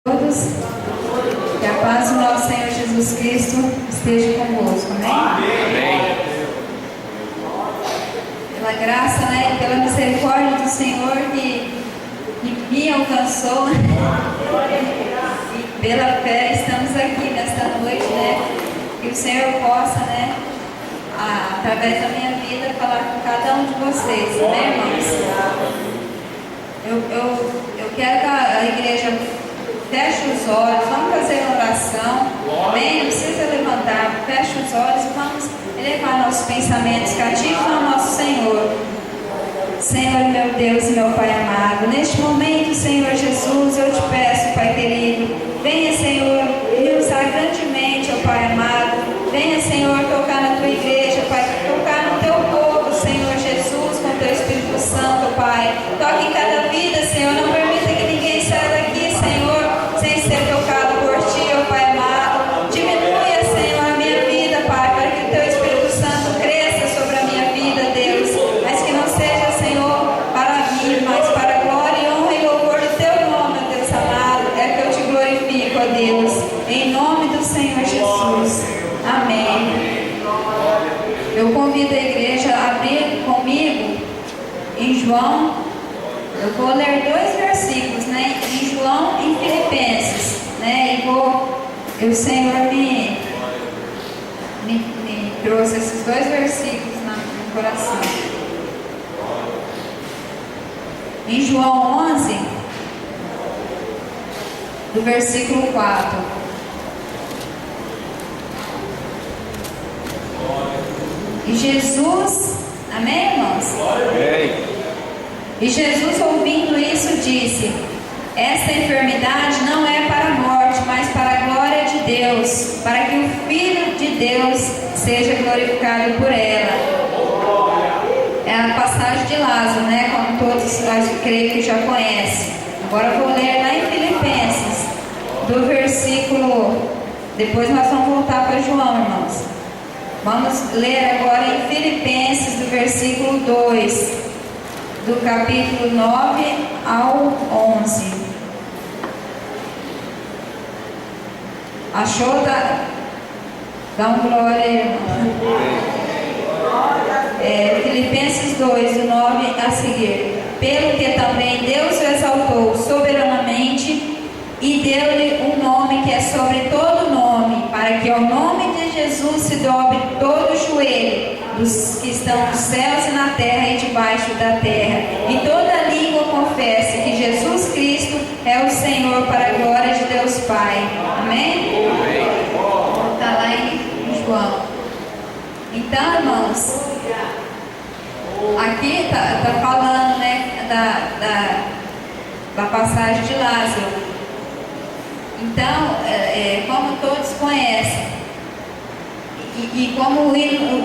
Todos, que a paz do nosso Senhor Jesus Cristo esteja convosco, amém? Amém. Pela graça, né, pela misericórdia do Senhor que me alcançou, e pela fé estamos aqui nesta noite, né, que o Senhor possa, né, através da minha vida, falar com cada um de vocês, né, irmãos? Eu quero que a igreja feche os olhos, vamos fazer uma oração, amém? Não precisa levantar, feche os olhos e vamos elevar nossos pensamentos cativos ao nosso Senhor. Senhor, meu Deus e meu Pai amado, neste momento, Senhor Jesus, eu te peço, Pai querido, venha, Senhor, me usar grandemente, ó Pai amado, venha, Senhor, tocar na tua igreja, Pai, tocar no teu povo, Senhor Jesus, com o teu Espírito Santo, Pai, toque em cada vida, Senhor, não permita que ninguém saia daqui, Senhor, sem ser tocado por ti, ó Pai amado. Diminua, Senhor, a minha vida, Pai, para que o teu Espírito Santo cresça sobre a minha vida, Deus, mas que não seja, Senhor, para mim, mas para a glória e honra e louvor do teu nome, ó Deus amado, é que eu te glorifico, ó Deus, em nome do Senhor Jesus. Amém. Eu convido a igreja a abrir comigo em João. Eu vou ler dois versículos, né? Em João e em Filipenses, né? E o Senhor me trouxe esses dois versículos no coração. Em João 11, do versículo 4. E Jesus, amém, irmãos? Amém. E Jesus, ouvindo isso, disse: esta enfermidade não é para a morte, mas para a glória de Deus, para que o Filho de Deus seja glorificado por ela. É a passagem de Lázaro, né? Como todos nós creio que já conhecem. Agora eu vou ler lá em Filipenses, do versículo. Depois nós vamos voltar para João, irmãos. Vamos ler agora em Filipenses, do versículo 2. Do capítulo 9 ao 11. Achou? Dá um glória, irmão. Filipenses 2, do 9 a seguir. Pelo que também Deus o exaltou soberanamente e deu-lhe um nome que é sobre todo nome, para que ao nome de Jesus se dobre todo o joelho dos que estão nos céus e na terra e debaixo da terra, e toda língua confesse que Jesus Cristo é o Senhor, para a glória de Deus Pai. Amém? Está lá em João. Então, irmãos, aqui está falando, né, da passagem de Lázaro. Então, como todos conhecem, e como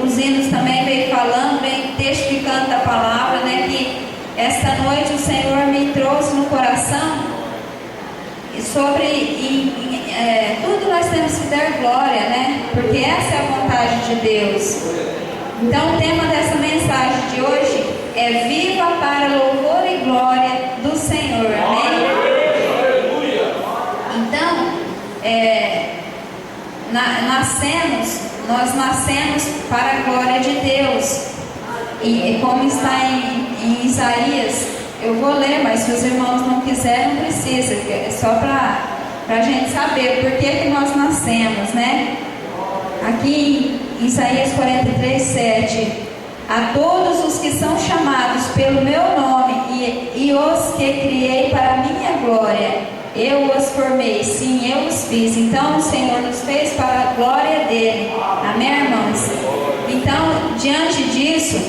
os hinos também vem falando, vem testificando da palavra, né, que esta noite o Senhor me trouxe no coração sobre tudo nós temos que dar glória, né, porque essa é a vontade de Deus. Então o tema dessa mensagem de hoje é Viva para louvor e glória do Senhor, amém? Então, nós nascemos para a glória de Deus, e como está em Isaías, eu vou ler, mas se os irmãos não quiserem, não precisa, é só para a gente saber por que nós nascemos, né? Aqui em Isaías 43, 7: a todos os que são chamados pelo meu nome e os que criei para a minha glória, eu os formei, sim, eu os fiz. Então o Senhor nos fez para a glória dele. Amém, irmãos? Então, diante disso,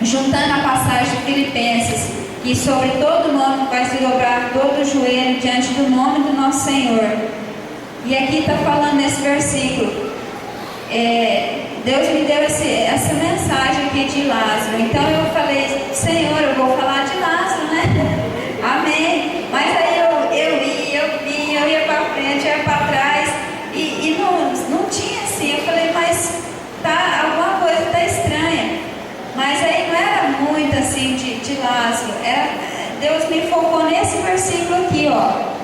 juntando a passagem de Filipenses, que sobre todo nome vai se dobrar todo o joelho diante do nome do nosso Senhor. E aqui está falando nesse versículo, Deus me deu essa mensagem aqui de Lázaro. Então eu falei: Senhor, eu vou falar de Lázaro, né? Amém. Mas aí eu ia para frente, eu ia para trás, e não tinha assim. Eu falei: mas alguma coisa está estranha. Mas aí não era muito assim de Lázaro. Deus me focou nesse versículo aqui, ó.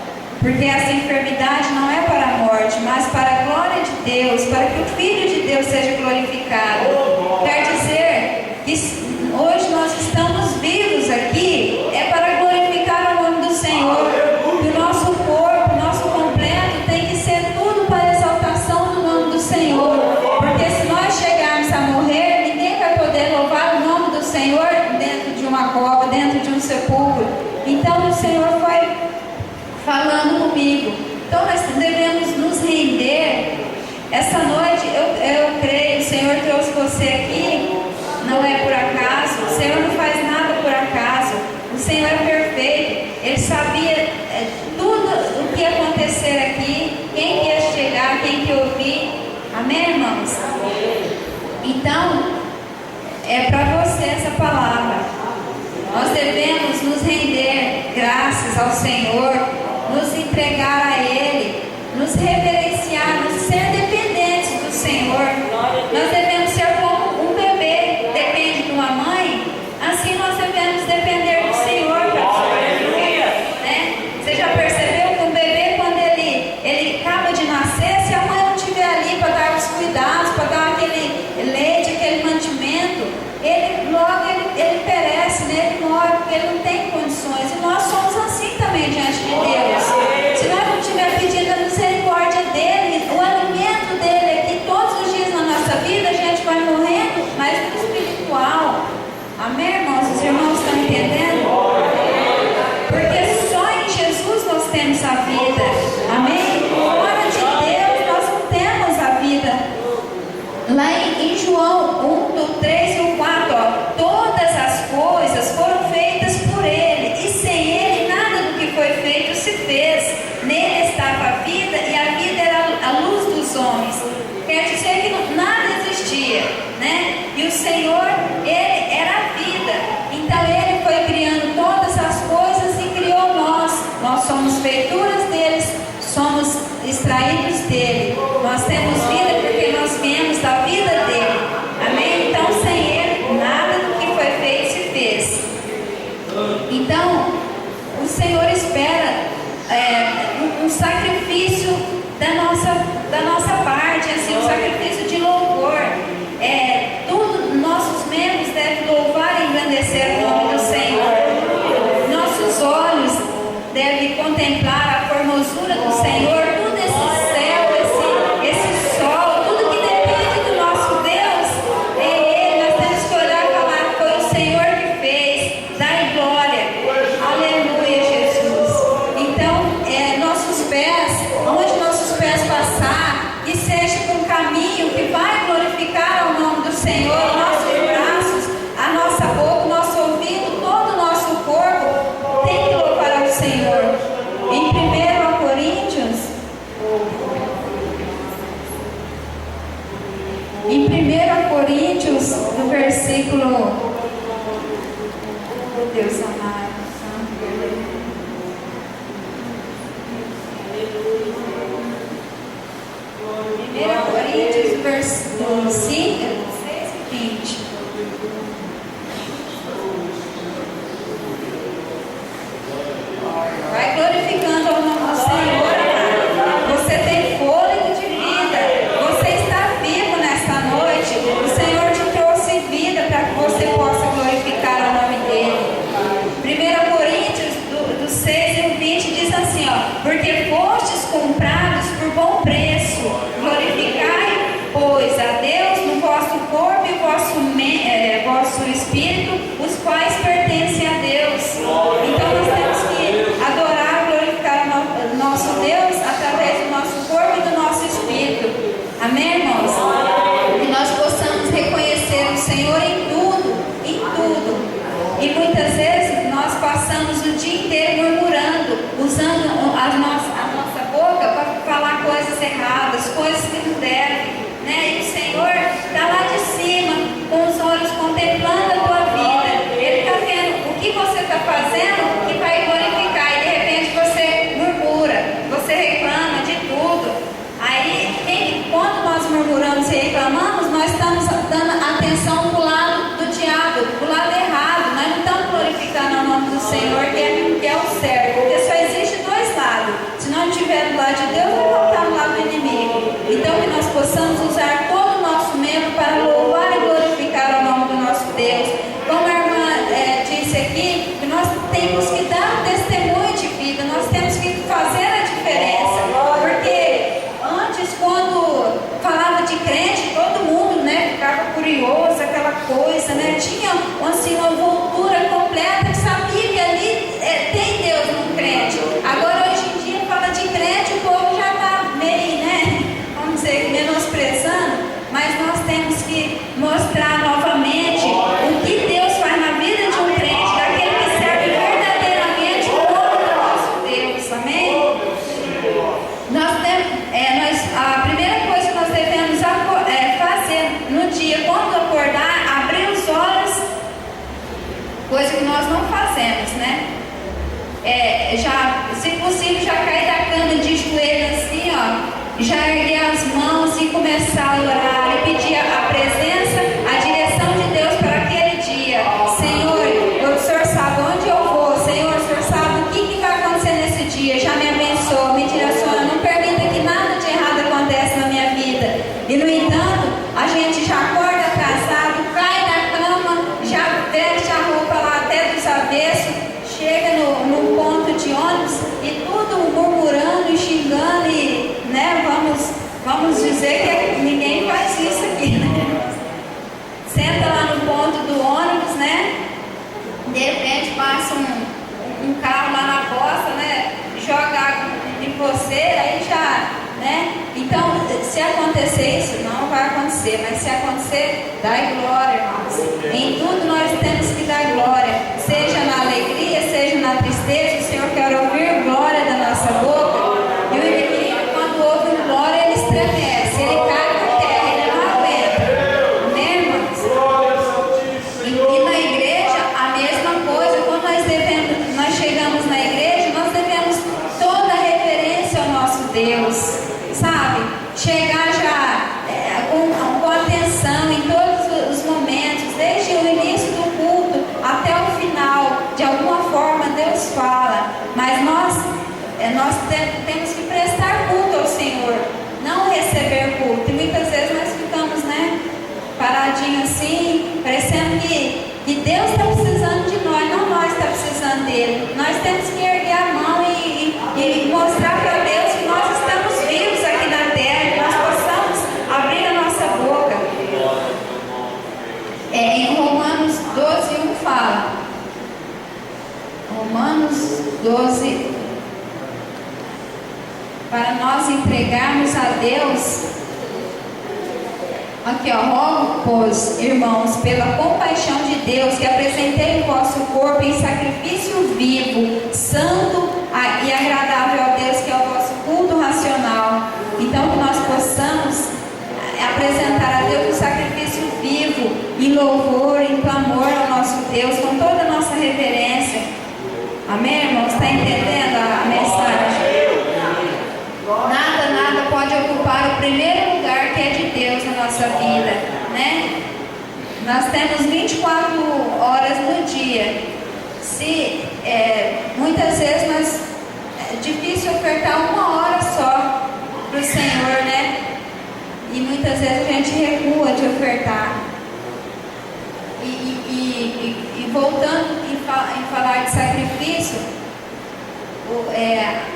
Porque essa enfermidade não é para a morte, mas para a glória de Deus, para que o Filho de Deus seja glorificado. Quer dizer que hoje nós estamos vivos aqui, é para glorificar o nome do Senhor. E o nosso corpo, o nosso completo tem que ser tudo para a exaltação do nome do Senhor. Porque se nós chegarmos a morrer, ninguém vai poder louvar o nome do Senhor dentro de uma cova, dentro de um sepulcro. Então o Senhor foi falando comigo. Então nós devemos nos render. Essa noite eu creio, o Senhor trouxe você aqui, não é por acaso. O Senhor não faz nada por acaso. O Senhor é perfeito. Ele sabia tudo o que ia acontecer aqui, quem ia chegar, quem que ouvir. Amém, irmãos? Então, é para você essa palavra. Nós devemos nos render graças ao Senhor, nos entregar a Ele, nos reverenciar, nos ser dependentes do Senhor. Nós devemos ser como um bebê depende de uma mãe, assim nós devemos depender do Senhor para sobreviver, né? Você já percebeu que um bebê, quando ele acaba de nascer, se a mãe não estiver ali para dar os cuidados, para dar aquele leite, aquele mantimento, ele perece, né? Ele morre, porque ele não tem condições. E nós somos assim também diante de Deus. Se nós não estiver pedindo a misericórdia dele, o alimento dele aqui todos os dias na nossa vida, a gente vai morrendo, mas no espiritual. Amém, irmãos? Os irmãos estão entendendo? Porque só em Jesus nós temos a vida. Amém? Fora de Deus nós não temos a vida. Lá em João 1, do 3 e o 4, ó, todas as coisas foram feitas por Ele, e sem Ele nada do que foi feito se fez. Nele estava a vida, e a vida era a luz dos homens. Quer dizer que nada existia, né? E o Senhor, Ele era a vida. Então Ele foi criando todas as coisas e criou nós. Nós somos feituras deles, somos extraídos dele. Nós temos vida porque nós viemos da vida dele. Amém? Então sem Ele nada do que foi feito se fez. Então o Senhor espera um sacrifício da nossa parte, assim, um sacrifício de louvor. Nossos membros devem louvar e engrandecer o nome do Senhor. Nossos olhos devem contemplar a formosura do Senhor. Tudo esse céu, esse sol, tudo que depende do nosso Deus é Ele. Nós temos que olhar e falar: foi o Senhor que fez. Dai glória. Aleluia, Jesus. Então, nossos pés, onde nossos pés passar, que seja por um caminho que vai glorificar o nome do Senhor. Nossos braços, a nossa boca, o nosso ouvido, todo o nosso corpo tem que louvar ao Senhor. Em 1 Coríntios, no versículo, Deus amado, 1 Coríntios, versículo 5, 6 e 20. Vai glorificando ao nome do Senhor, amado. Você tem fôlego de vida. Você está vivo nesta noite. O Senhor te trouxe vida para que você possa glorificar o nome dele. 1 Coríntios, do 6 e 20 diz assim, ó: porque fostes comprados por bom preço, glorificai, pois, a Deus no vosso corpo e vosso espírito, os quais pertencem a Deus. Então nós temos que adorar, glorificar o nosso Deus através do nosso corpo e do nosso espírito. Amém, irmãos? Que nós possamos reconhecer o Senhor em tudo, em tudo. E muitas vezes nós passamos o dia inteiro murmurando, usando a nossa boca para falar coisas erradas, coisas que não devem, né? E o Senhor está lá de cima, com os olhos contemplando a tua vida. Ele está vendo o que você está fazendo que vai glorificar. E de repente você murmura, você reclama de tudo. Aí, quando nós murmuramos e reclamamos, nós estamos dando atenção para o lado do diabo, para o lado errado. Nós não estamos glorificando o nome do Senhor, que é o certo. Porque só existe dois lados. Se nós estiver do lado de Deus, vai voltar do lado do inimigo. Então que nós possamos usar todo o nosso membro para louvar e glorificar o nome do nosso Deus. Como a irmã disse aqui, nós temos que dar um testemunho de vida, nós temos que fazer a diferença. Porque antes, quando falava de crente, todo mundo, né, ficava curioso, aquela coisa, né? Tinha assim, uma voltura completa que sabia que ali tem Deus no crente. Agora, hoje em dia, fala de crente, o povo já está meio, né, vamos dizer, menosprezando, mas nós temos que mostrar novamente o que Deus faz na vida de um crente, daquele que serve verdadeiramente o nome do nosso Deus. Amém? A primeira coisa que nós devemos fazer no dia, quando acordar, abrir os olhos, coisa que nós não fazemos, né? Se possível, já cair da cama de joelho assim, ó, já erguer as mãos e começar a orar e pedir a presença, a direção de Deus para aquele dia. Senhor, o Senhor sabe onde eu vou, Senhor, o Senhor sabe o que vai acontecer nesse dia, já me abençoa, me direciona, não permita que nada de errado aconteça na minha vida. E no entanto, a gente já acorda atrasado, cai da cama, já veste a roupa lá até dos avessos, chega no ponto de ônibus e tudo murmurando e xingando e, né, vamos dizer que ninguém faz isso aqui, né? Senta lá no ponto do ônibus, né? De repente passa um carro lá na costa, né? Joga água em você, aí já, né? Então, se acontecer isso, não vai acontecer, mas se acontecer, dai glória, irmãos. Em tudo nós temos que dar glória, seja na alegria, seja na tristeza. O Senhor quer ouvir glória da nossa boca. E o inimigo, quando ouve glória, ele estremece, ele cai por terra, ele não aguenta. Amém, irmãos? E na igreja, a mesma coisa. Quando nós chegamos na igreja, nós devemos toda a reverência ao nosso Deus, sabe? Chegar já com atenção em todos os momentos, desde o início do culto até o final. De alguma forma Deus fala, mas nós temos que prestar culto ao Senhor, não receber culto. E muitas vezes nós ficamos, né, paradinhos assim, parecendo que Deus está precisando de nós, não nós está precisando dele. Nós temos que erguer a mão e mostrar para Deus que nós estamos vivos aqui na terra, que nós possamos abrir a nossa boca. Em Romanos 12:1 fala, Romanos 12, para nós entregarmos a Deus. Aqui, ó, rogo, pois, irmãos, pela compaixão de Deus, que apresentei o vosso corpo em sacrifício vivo, santo e agradável a Deus, que é o vosso culto racional. Então, que nós possamos apresentar a Deus um sacrifício vivo, em louvor, em clamor ao nosso Deus, com toda a nossa reverência. Amém, irmãos? Está entendendo a mensagem? Nada pode ocupar o primeiro lugar que é de Deus na nossa vida, né? Nós temos 24 horas no dia. Muitas vezes é difícil ofertar uma hora só para o Senhor, né? E muitas vezes a gente recua de ofertar. E voltando em falar de sacrifício,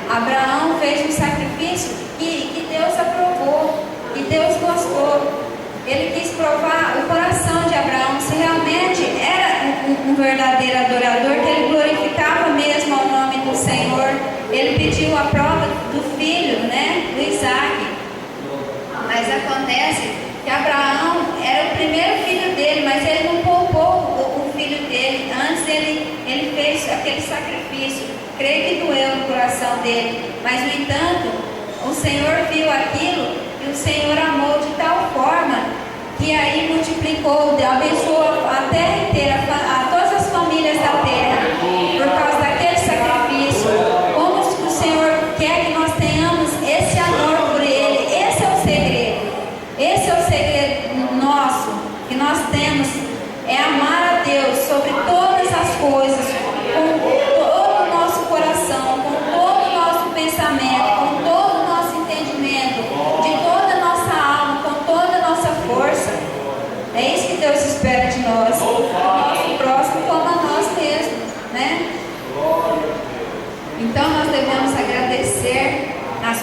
Abraão fez um sacrifício que Deus aprovou, que Deus gostou. Ele quis provar o coração de Abraão, se realmente era um verdadeiro adorador, que ele glorificava mesmo ao nome do Senhor. Ele pediu a prova do filho, né, do Isaac. Mas acontece que Abraão era o primeiro filho dele, mas ele não poupou o filho dele. Antes ele fez aquele sacrifício. Creio que doeu no coração dele, mas no entanto o Senhor viu aquilo e o Senhor amou de tal forma que aí multiplicou, abençoou a terra inteira, a todas as famílias da terra, por causa daquele sacrifício. Como o Senhor quer que nós tenhamos esse amor por Ele. Esse é o segredo. Esse é o segredo nosso, que nós temos, é amar a Deus sobre todas as coisas, com todo o nosso coração, com todo o nosso pensamento, com todo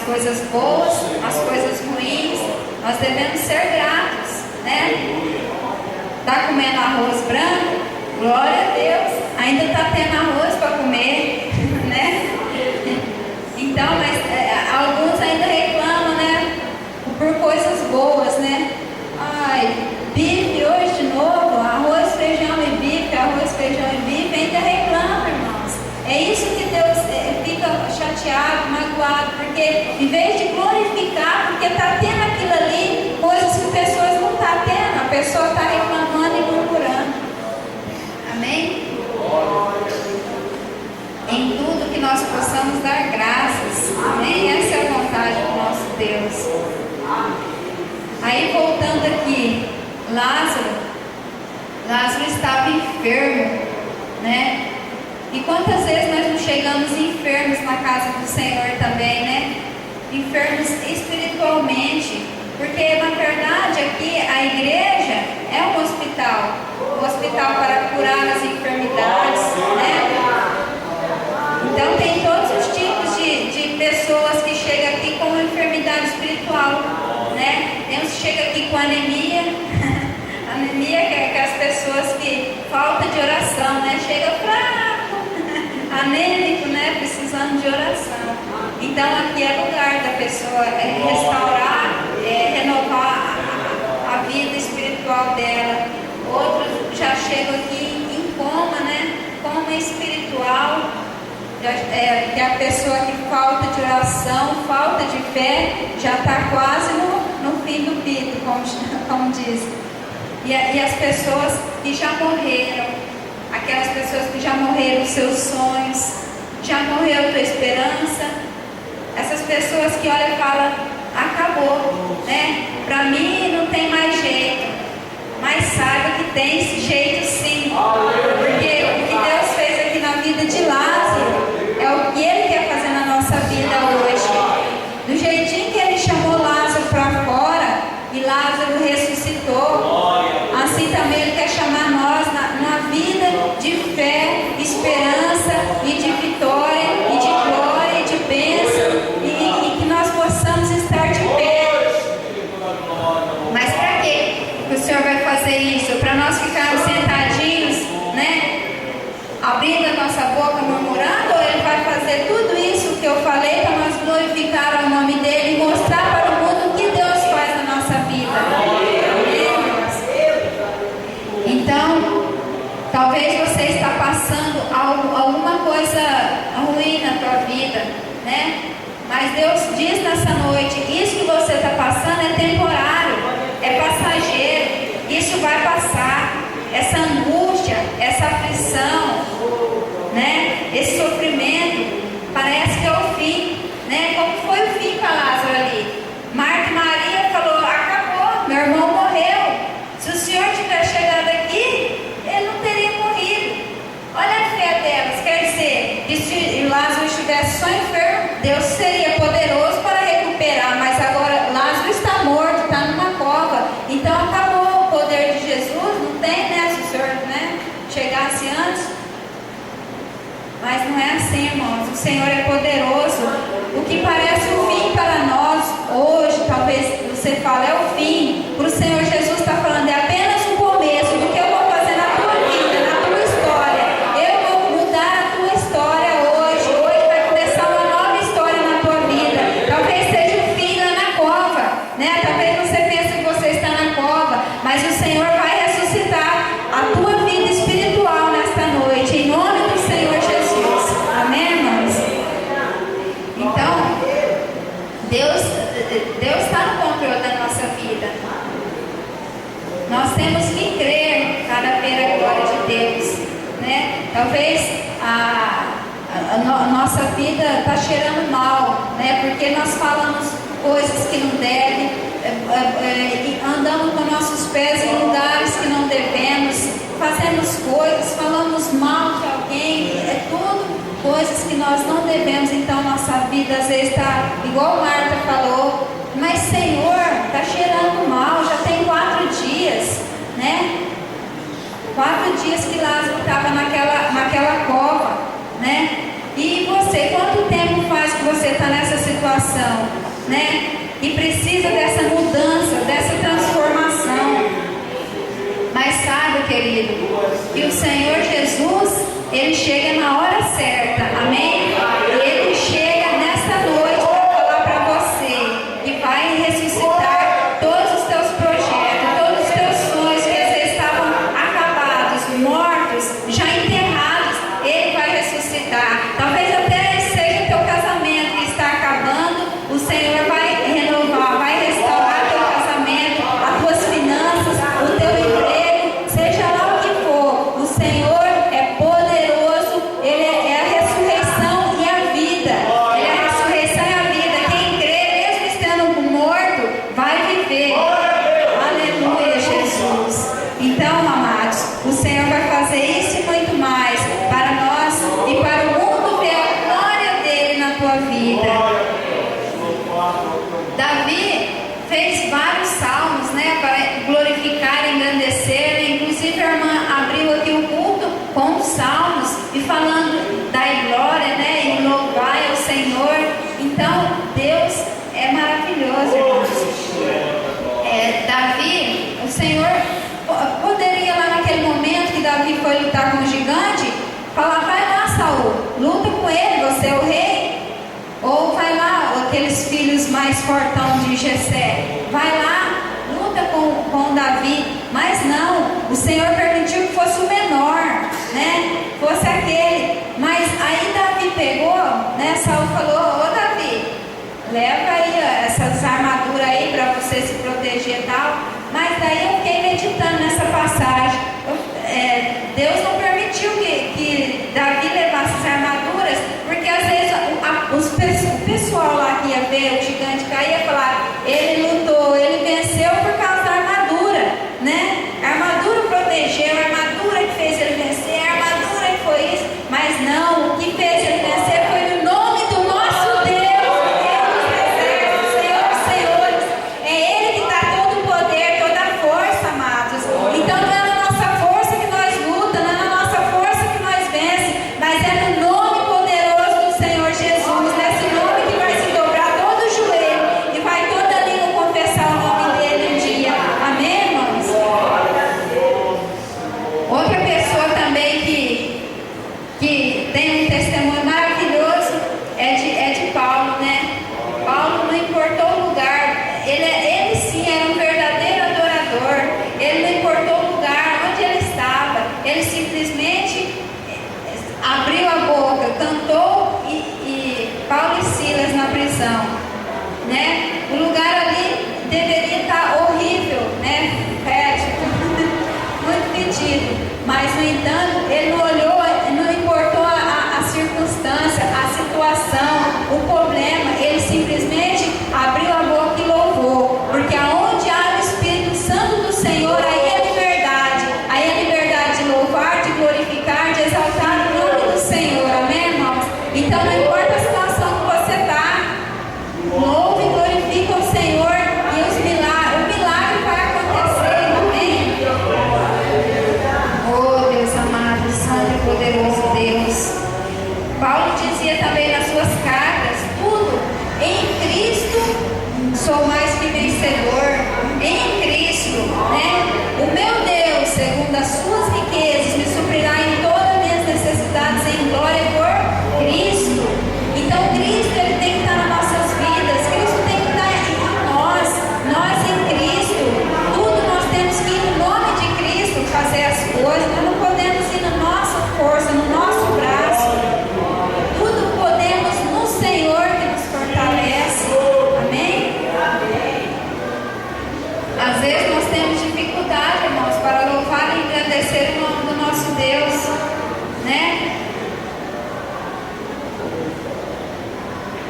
coisas boas, as coisas ruins, nós devemos ser gratos, né? Está comendo arroz branco? Glória a Deus, ainda está tendo arroz para comer, né? Então, mas alguns ainda reclamam, né? Por coisas boas, né? Ai, bife hoje de novo, arroz, feijão e bife, arroz, feijão e bife, ainda reclama, irmãos. É isso que Deus fica chateado, magoado, porque em vez de glorificar, porque está tendo aquilo ali, coisas que pessoas não estão tendo, a pessoa está reclamando e murmurando. Amém? Em tudo que nós possamos dar graças. Amém? Essa é a vontade do nosso Deus. Aí voltando aqui, Lázaro estava enfermo, né? E quantas vezes nós não chegamos enfermos na casa do Senhor também, né? Enfermos espiritualmente, porque na verdade aqui a igreja é um hospital para curar as enfermidades, né? Então tem todos os tipos de pessoas que chegam aqui com enfermidade espiritual, né? Tem uns que chegam aqui com anemia, anemia que é as pessoas que falta de oração, né? Chega fraco, anêmico, né? Precisando de oração. Então aqui é lugar da pessoa restaurar, renovar a vida espiritual dela. Outros já chegam aqui em coma, né? Coma espiritual. Que a pessoa que falta de oração, falta de fé, já está quase no fim do pito, como diz. E as pessoas que já morreram, aquelas pessoas que já morreram os seus sonhos, já morreu a tua esperança, essas pessoas que olham e falam, acabou, né? Para mim não tem mais jeito, mas saiba que tem esse jeito sim, porque o que Deus fez aqui na vida de Lázaro é o que Ele quer fazer na nossa vida hoje. Do jeitinho que Ele chamou Lázaro para fora e Lázaro ressuscitou, assim também Ele quer chamar nós numa vida de fé, esperança e de vitória e de glória e de bênção e que nós possamos estar de pé. Mas para quê que o Senhor vai fazer isso? Para nós ficarmos sentadinhos, né? Abrindo a nossa boca, murmurando, ou Ele vai fazer tudo isso que eu falei para nós glorificar o nome dEle e mostrar para o mundo o que Deus faz na nossa vida? Então, talvez você está passando alguma coisa ruim na tua vida, né? Mas Deus diz nessa noite, isso que você está passando é temporário, é passageiro, isso vai passar. Essa angústia, essa aflição, né? Esse sofrimento parece que é o fim, né? Como foi o fim para Lázaro ali? Marta e Maria falou, acabou, meu irmão morreu. Se o Senhor tivesse chegado aqui, ele não teria morrido. Olha a fé delas, quer dizer, que se Lázaro estivesse só enfermo, Deus seria poderoso para recuperar, mas agora Lázaro está morto, está numa cova, então acabou o poder de Jesus, não tem, né? Se o Senhor, né, chegasse antes. Mas não é assim, irmãos. O Senhor é poderoso. O que parece o fim para nós hoje, talvez você fale, é o fim. Para o Senhor Jesus está falando, é apenas o começo do que eu vou fazer na tua vida, na tua história. Eu vou mudar a tua história hoje. Hoje vai começar uma nova história na tua vida. Talvez seja o fim lá na cova, né? Talvez você pense que você está na cova, mas o Senhor vai ressuscitar a tua vida espiritual nesta noite, em nome do Senhor Jesus. Amém, irmãos? Então, Deus está no controle da nossa vida. Nós temos que crer para ver a glória de Deus, né? Talvez a nossa vida está cheirando mal, né? Porque nós falamos coisas que não devem, andamos com nossos pés em lugares que não devemos, fazemos coisas, falamos mal de alguém, é tudo coisas que nós não devemos. Então nossa vida às vezes está, igual Marta falou, mas Senhor, está cheirando mal, já tem 4 dias, né? 4 dias que Lázaro estava naquela cova, né? E você, quanto tempo faz que que você está nessa situação, né? E precisa dessa mudança, dessa transformação. Mas sabe, querido, que o Senhor Jesus, Ele chega na hora certa, amém? Ele chega nessa noite para falar para você e vai ressuscitar todos os teus projetos, todos os teus sonhos que às vezes estavam acabados, mortos, já enterrados. Ele vai ressuscitar. Talvez até seja teu casamento que está acabando, o Senhor vai renovar, vai restaurar teu casamento, as tuas finanças, o teu emprego, seja lá o que for. O Senhor é poderoso, Ele é a ressurreição e a vida. Ele é a ressurreição e a vida. Quem crê, mesmo estando morto, vai viver. Aleluia, Jesus. Então, amados, o Senhor vai fazer isso e muito mais para nós e para o mundo ver a glória dele na tua vida. Davi fez vários salmos, né, para glorificar e engrandecer. Inclusive a irmã abriu aqui o culto com os salmos e falando da glória, né, e louvai ao Senhor. Então Deus é maravilhoso, irmãos. Davi, o Senhor poderia lá naquele momento que Davi foi lutar com o gigante, falar: vai lá, Saul, luta com ele, você é o rei. Ou vai lá, aqueles filhos mais fortão de Jessé, vai lá, luta com Davi. Mas não, o Senhor permitiu que fosse o menor, né? Fosse aquele. Mas aí Davi pegou, né? Saul falou: ô Davi, leva aí essas armaduras aí para você se proteger e tal. Mas daí eu fiquei meditando nessa passagem. Deus não permitiu que Davi levasse as armaduras, porque às vezes o pessoal lá que ia ver o gigante cair ia falar: ele lutou, ele venceu por causa da armadura, né? A armadura protegeu, a armadura que fez ele vencer, a armadura que foi isso. Mas não, o que fez ele vencer foi o nome do nosso Deus, o Senhor dos senhores. É Ele que dá todo o poder, toda a força, amados. Então não é na nossa força que nós lutamos, não é na nossa força que nós vencemos, mas é no nome poderoso do Senhor Jesus, nesse nome que vai se dobrar todo o joelho e vai toda língua confessar o nome dele um dia. Amém, irmãos? Outra pessoa também que tem um testemunho maravilhoso é de Paulo, né? Paulo não importou o lugar, ele sim era um verdadeiro adorador. Ele não importou o lugar onde ele estava, ele simplesmente abriu a boca, cantou e Paulo e Silas na prisão, né? O lugar ali deveria estar horrível, né? Muito pedido, mas no entanto ele não olhou, não importou a circunstância, a situação, o problema. Ele simplesmente abriu a boca e louvou, porque aonde há o Espírito Santo do Senhor, aí é liberdade, aí é liberdade de louvar, de glorificar, de exaltar o nome do Senhor. Amém, irmãos? Então não importa a situação que você está, louve e glorifica o Senhor e o milagre vai acontecer. Amém? Oh Deus amado, Santo e poderoso Deus. Paulo dizia também nas suas cartas: tudo em Cristo sou mais que vencedor. Em Cristo, né? O meu Deus, segundo as suas riquezas, me suprirá em todas as minhas necessidades em glória por Cristo. Então Cristo, ele tem que estar nas nossas vidas. Cristo tem que estar em nós em Cristo. Tudo nós temos que ir no nome de Cristo fazer as coisas. Nós não podemos ir na nossa força, no nosso braço. Tudo podemos no Senhor que nos fortalece. Amém? Às vezes nós temos dificuldade, irmãos, para louvar e engrandecer o nome do nosso Deus, né?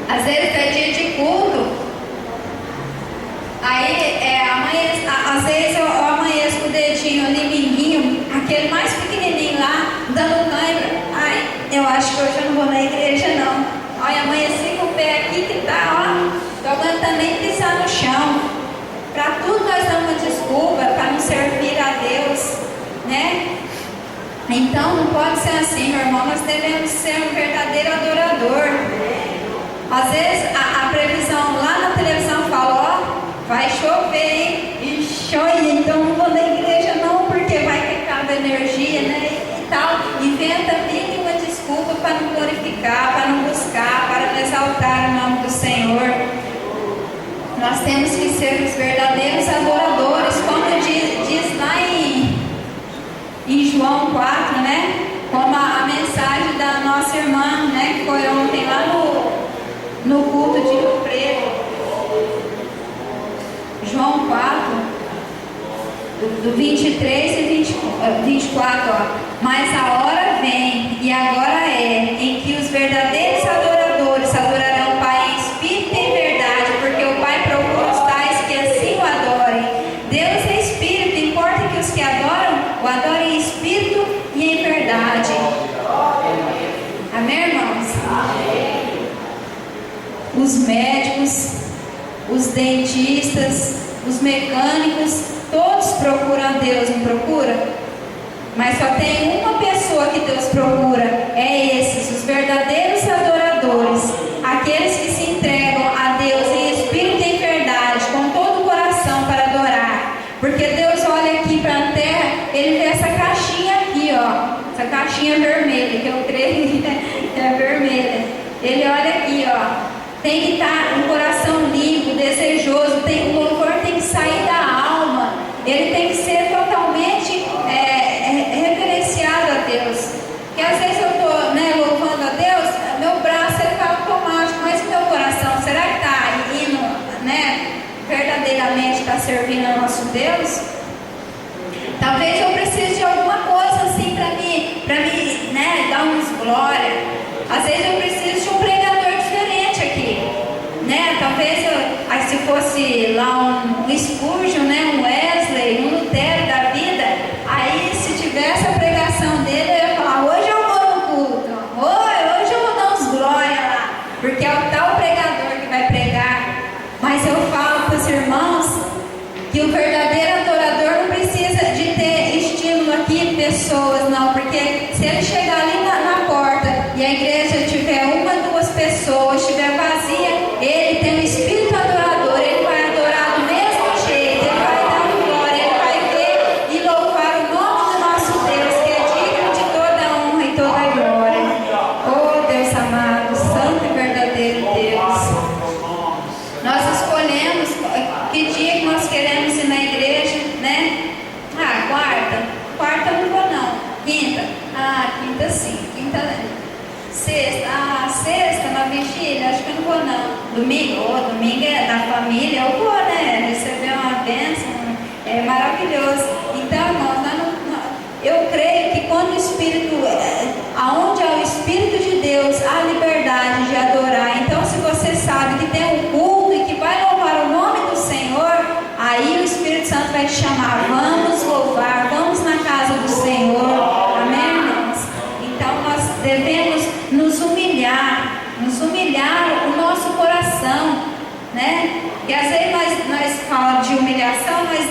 Às vezes é dia de culto, aí às vezes eu amanheço com o dedinho ali, minguinho, aquele mais pequenininho lá, dando cãibra. Ai, eu acho que hoje eu não vou na igreja não. Olha, amanheci com o pé aqui que tá, ó, tô aguentando nem pisar no chão. Para tudo nós damos uma desculpa para não servir a Deus, né? Então não pode ser assim, meu irmão. Nós devemos ser um verdadeiro adorador. Às vezes a previsão lá na televisão fala, ó, vai chover, hein? E chove, então não vou na igreja não, porque vai ter cada energia, né? E tal. Inventa mil e uma desculpa para não glorificar, para não buscar, para não exaltar o nome do Senhor. Nós temos que ser os verdadeiros adoradores, como diz lá em João 4, né? Como a mensagem da nossa irmã, né? Que foi ontem lá no culto de Rio Preto. João 4, do 23 e 24, ó. Mas a hora vem, e agora é, em que os verdadeiros adoradores adorarão o Pai em espírito e em verdade, porque o Pai procura os tais que assim o adorem. Deus é espírito, importa que os que adoram o adorem em espírito e em verdade. Amém, irmãos? Os médicos, os dentistas, os mecânicos, todos procuram a Deus, não procura? Mas só tem uma pessoa que Deus procura, é esses, os verdadeiros adoradores, aqueles que se entregam a Deus em espírito e em verdade, com todo o coração para adorar. Porque Deus olha aqui para a terra, Ele vê essa caixinha aqui, ó, essa caixinha vermelha, que eu creio que é vermelha. Ele olha aqui, ó. Tem que estar um coração limpo, desejoso, o louvor tem que sair da alma, ele tem que ser totalmente reverenciado a Deus. Porque às vezes eu estou louvando a Deus, meu braço está automático, mas o meu coração, será que está indo, verdadeiramente está servindo ao nosso Deus? Talvez eu precise de alguma coisa assim para me dar uns glória. Às vezes eu preciso de um pregador diferente aqui, né? Talvez se fosse lá um Spurgeon, né? Um Wesley, um Lutero da vida, aí se tivesse a pregação dele, eu ia falar, hoje eu vou no culto, hoje eu vou dar uns glória lá, porque é o tal pregador que vai pregar. Mas eu falo para os irmãos que o verdadeiro adorador não precisa de ter estímulo aqui, pessoas, não, porque se ele chegar ali na porta e a igreja tiver uma, duas pessoas, estiver vazia, ele tem um espírito adorador, ele vai adorar do mesmo jeito, ele vai dar glória, ele vai ver e louvar o nome do nosso Deus, que é digno de toda honra e toda glória. Oh Deus amado, santo e verdadeiro Deus. Nós escolhemos que dia que nós queremos ir na igreja, né? Quarta eu não vou não. Quinta? Quinta sim. Quinta, sexta? Sexta na vigília? Acho que eu não vou não. Domingo? Domingo é da família, eu vou, né? Receber uma bênção, é maravilhoso. Então, irmãos, eu creio que quando o Espírito, aonde há o Espírito de Deus, há liberdade de adorar. Então, se você sabe que tem um culto e que vai louvar o nome do Senhor, aí o Espírito Santo vai te chamar, vamos louvar, vamos na casa do Senhor, amém, irmãos? Então nós devemos nos humilhar o nosso coração, né? E às vezes nós falamos de humilhação, nós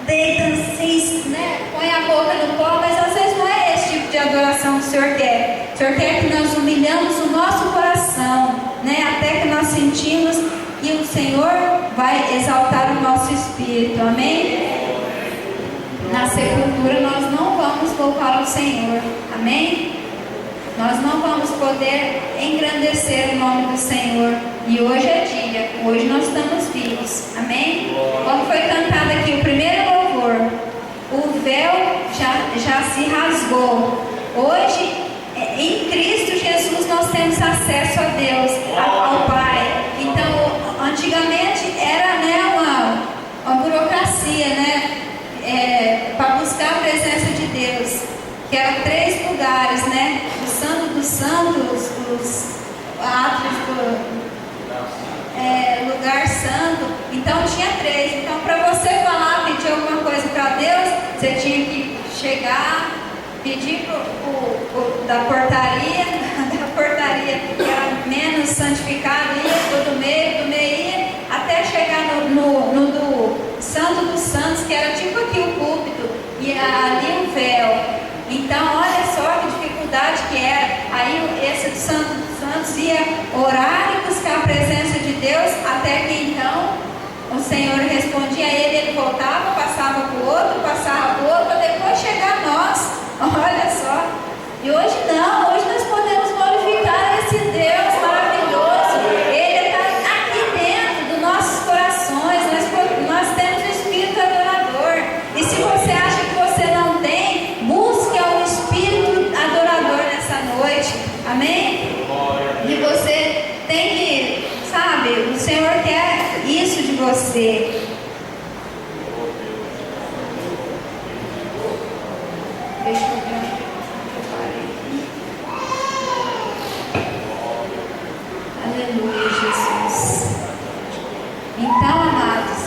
deitamos assim, né? Põe a boca no pó, mas às vezes não é esse tipo de adoração que o Senhor quer. O Senhor quer que nós humilhamos o nosso coração, né? Até que nós sentimos que o Senhor vai exaltar o nosso espírito, amém? Na sepultura nós não vamos louvar o Senhor, amém? Nós não vamos poder engrandecer o nome do Senhor. E hoje é dia, hoje nós estamos vivos, amém? Como foi cantado aqui o primeiro louvor, o véu já se rasgou. Hoje, em Cristo Jesus, nós temos acesso a Deus, ao Pai. Então, antigamente era uma burocracia, para buscar a presença de Deus, que eram 3 lugares, né? O Santo dos Santos, os átrios lugar santo. Então tinha 3. Então, para você falar, pedir alguma coisa para Deus, você tinha que chegar, pedir da portaria que era menos santificado, ia do meio ia, até chegar no do Santo dos Santos, que era tipo aqui o púlpito, e ali o véu. Então, olha só que dificuldade que era. Aí esse do Santo dos Santos ia orar e buscar a presença Até que então o Senhor respondia a ele, ele voltava, passava para o outro, para depois chegar a nós. Olha só. E hoje não, hoje nós podemos glorificar esse Deus maravilhoso. Ele está aqui dentro dos nossos corações. Nós temos o Espírito adorador. E se você acha que você não tem, busque um Espírito adorador nessa noite. Amém? E você tem que, sabe, o Senhor quer isso de você. Deixa eu ver onde eu parei aqui. Aleluia, Jesus. Então, amados,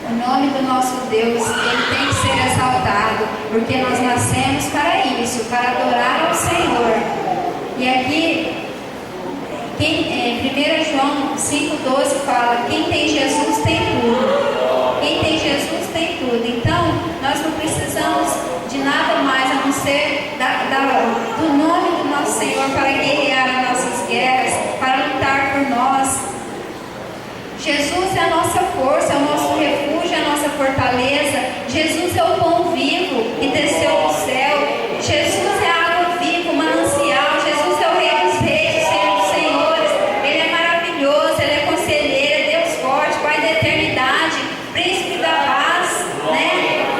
o nome do nosso Deus, ele tem que ser exaltado, porque nós nascemos para isso, para adorar ao Senhor. E aqui, 1 João 5,12 fala: quem tem Jesus tem tudo. Quem tem Jesus tem tudo. Então, nós não precisamos de nada mais a não ser do nome do nosso Senhor para guerrear as nossas guerras, para lutar por nós. Jesus é a nossa força, é o nosso refúgio, é a nossa fortaleza. Jesus é o pão vivo que desceu do céu. Jesus é a água viva, o manancial. Jesus é o Rei dos Reis, o Senhor dos Senhores. Ele é maravilhoso, ele é conselheiro, é Deus forte, Pai da eternidade, Príncipe da paz, né?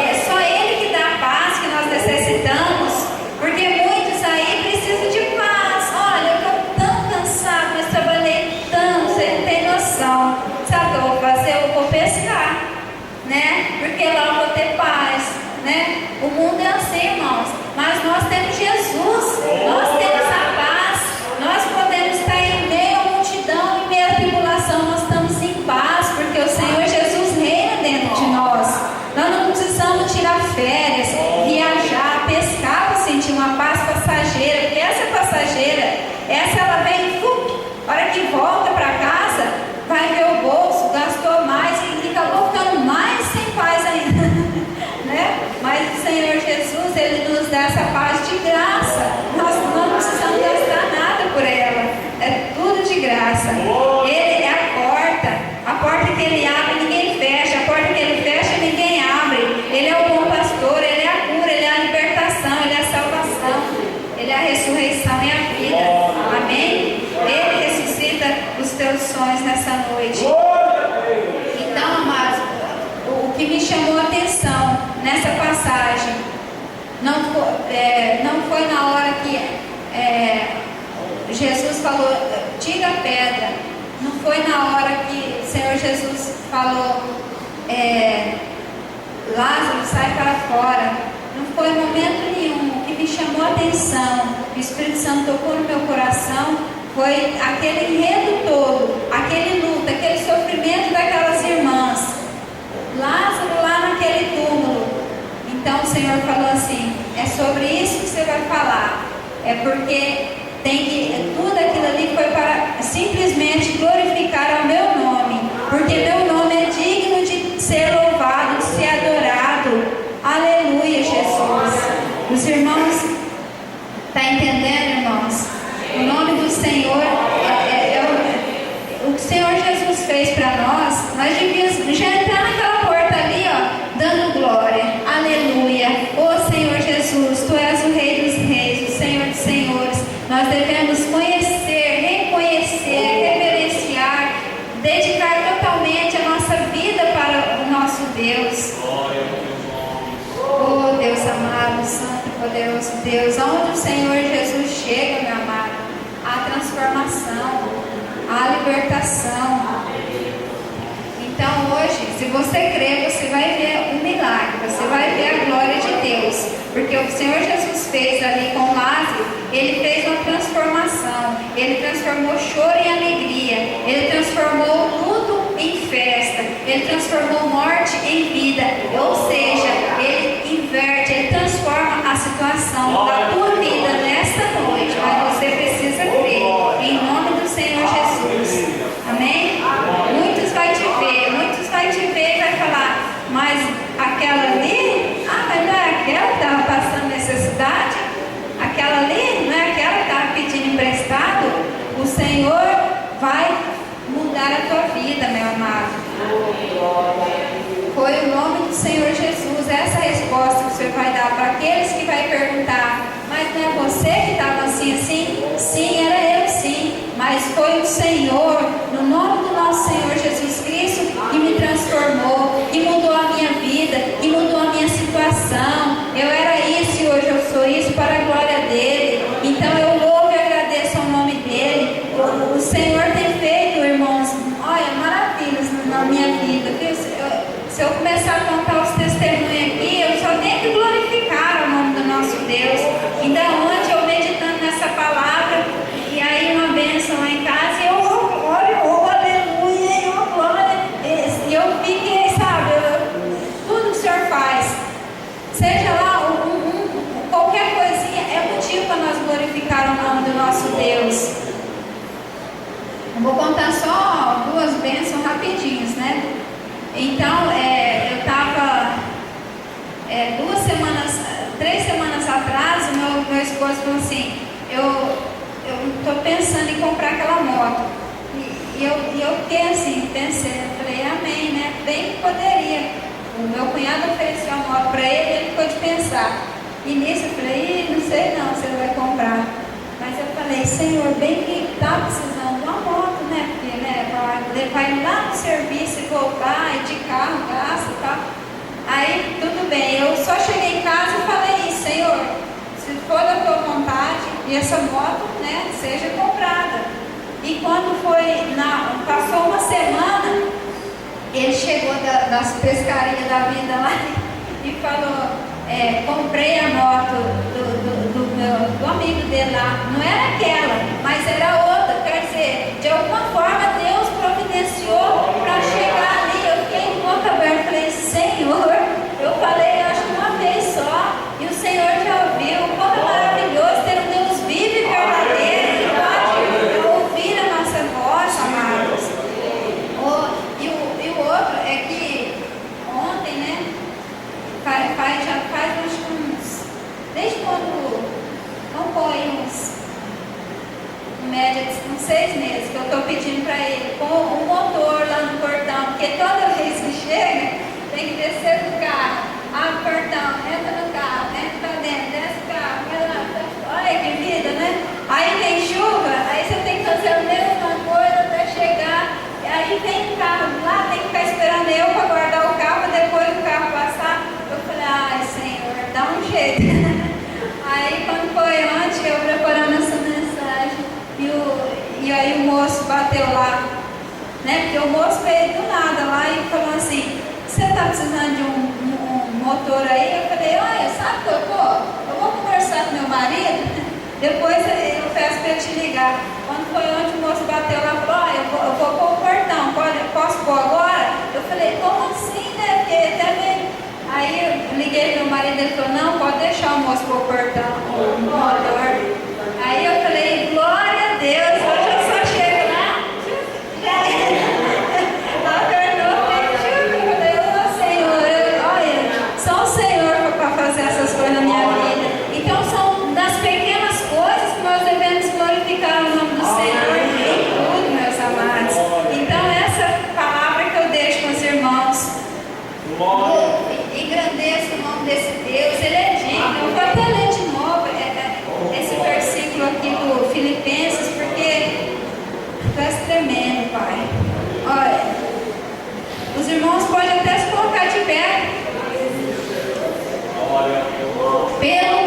É só Ele que dá a paz que nós necessitamos, porque muitos aí precisam de paz. Olha, eu estou tão cansado, mas trabalhei tanto, você não tem noção. Sabe o que eu vou fazer? Eu vou pescar, né? Porque lá eu vou ter paz, né? O mundo é assim, irmãos, mas nós temos Jesus, nós temos a paz, nós podemos estar em meio à multidão, em meio à tribulação, nós estamos em paz, porque o Senhor Jesus reina dentro de nós. Nós não precisamos tirar férias, viajar, pescar para sentir uma paz passageira, porque essa é passageira, essa ela vem, a hora que volta para casa, vai ver o bolso, gastou mais e acabou ficando mais sem paz ainda, né? Mas o Senhor Jesus, Ele nos dá essa paz de graça. Nós não precisamos gastar nada por ela, é tudo de graça. Ele é a porta que Ele abre, ninguém fecha, a porta que Ele fecha, ninguém abre. Ele é o bom pastor, Ele é a cura, Ele é a libertação, Ele é a salvação, Ele é a ressurreição e a vida. Amém? Ele ressuscita os teus sonhos nessa noite. Então, amados, o que me chamou a atenção nessa passagem não foi na hora que Jesus falou, tira a pedra. Não foi na hora que o Senhor Jesus falou, Lázaro, sai para fora. Não foi em momento nenhum. O que me chamou a atenção, o Espírito Santo tocou no meu coração, foi aquele enredo todo, aquele luto, aquele sofrimento daquelas irmãs. Lázaro lá naquele túmulo. Então o Senhor falou assim, é sobre isso que você vai falar. É porque tudo aquilo ali foi para simplesmente glorificar ao meu nome. Porque meu nome é digno de ser louvado, de ser adorado. Aleluia, Jesus. Os irmãos, está entendendo, irmãos? O nome do Senhor o que o Senhor Jesus fez para nós devíamos já entrar naquela porta ali, ó, dando glória. Aleluia. Ô Senhor Jesus, Tu és o Rei dos Reis, o Senhor dos Senhores. Nós devemos conhecer, reconhecer, reverenciar, dedicar totalmente a nossa vida para o nosso Deus. Oh Deus amado, santo e poderoso Deus, aonde o Senhor Jesus chega, meu amado, a transformação, a libertação. Então hoje, se você crer, você vai ver um milagre, você vai ver a glória de Deus, porque o Senhor Jesus fez ali com Lázaro, Ele fez uma transformação, Ele transformou choro em alegria, Ele transformou luto em festa, Ele transformou morte em vida, ou seja, Ele inverte, Ele transforma a situação da tua vida nesta noite, mas você precisa crer, em nome do Senhor Jesus. Amém? Muitos vai te ver e vai falar, mas aquela ali, mas não é aquela que estava passando necessidade? Aquela ali, não é aquela que estava pedindo emprestado? O Senhor vai mudar a tua vida. Foi o nome do Senhor Jesus. Essa resposta que o Senhor vai dar para aqueles que vai perguntar: mas não é você que estava assim? Sim, era eu sim. Mas foi o Senhor, no nome do nosso Senhor Jesus Cristo, que me transformou, que mudou a minha vida, que mudou a minha situação. Eu era isso e hoje eu sou isso para a glória dele. Então eu louvo e agradeço ao nome dele. O Senhor tem feito, irmãos, olha, maravilhas na minha vida. Se eu começar a contar os testemunhos aqui, eu só tenho que glorificar o nome do nosso Deus. Então ontem eu meditando nessa palavra, e aí uma bênção lá em casa, e eu olho, oh, aleluia, oh, glória. E eu fiquei, sabe, tudo que o Senhor faz, seja lá qualquer coisinha, é motivo para nós glorificar o nome do nosso Deus. Eu vou contar só duas bênçãos rapidinhas, né? Então, eu estava 3 semanas atrás, o meu esposo falou assim: eu estou pensando em comprar aquela moto. E eu pensei, eu falei, amém, né? Bem que poderia. O meu cunhado ofereceu a moto para ele ficou de pensar. E nisso eu falei, não sei não se ele vai comprar. Mas eu falei, Senhor, bem que está precisando de uma moto, né? Porque, né, vai lá no serviço e voltar, e de carro, gasta e tal. Aí, tudo bem, eu só cheguei em casa e falei isso: Senhor, se for da tua vontade, e essa moto, né, seja comprada. E quando passou uma semana, ele chegou das pescarias da vida lá e falou: comprei a moto do amigo dele lá. Não era aquela, mas era outra. Quer dizer, de alguma forma Deus providenciou para chegar ali. Eu fiquei de boca aberta, falei, Senhor, eu falei acho que uma vez só, e o Senhor já ouviu. Como é maravilhoso ter um Deus vivo e verdadeiro, que pode ouvir a nossa voz, amados. E o outro é que ontem, né, já faz uns, desde quando, não foi em média de uns 6 meses que eu estou pedindo para ele com um motor lá no portão, porque toda vez que chega tem que descer do carro, abre o portão, entra no carro, entra para dentro, desce o carro, vai lá, olha que vida, né? Aí tem chuva, aí você tem que fazer a mesma coisa até chegar, e aí vem o carro lá, tem que ficar esperando eu para guardar o carro, depois o carro passar. Eu falei, ai Senhor, dá um jeito. Aí quando foi ontem, eu preparando essa mensagem, e aí o moço bateu lá, né? Porque o moço veio do nada lá e falou assim: você está precisando de um motor aí? Eu falei, olha, sabe o que eu vou conversar com meu marido, depois eu peço para ele te ligar. Quando foi ontem, o moço bateu lá e falou, olha, eu vou pôr o portão, posso pôr agora? Eu falei, como assim, né? Porque até meio... Aí eu liguei pro meu marido, ele falou, não, pode deixar o moço pôr o portão, o motor. Aí eu falei, glória a Deus, hoje eu só chego lá, já apertou, eu falei, ô Senhor, olha, só o Senhor para fazer essas coisas na minha vida. Então são das pequenas coisas que nós devemos glorificar o nome do Senhor em tudo, meus amados. Então essa palavra que eu deixo com os irmãos, engrandeço o nome desse Deus, Ele é digno. Eu vou até ler de novo esse versículo aqui do Filipenses, porque é tremendo, Pai. Olha, os irmãos podem até se colocar de pé. Pelo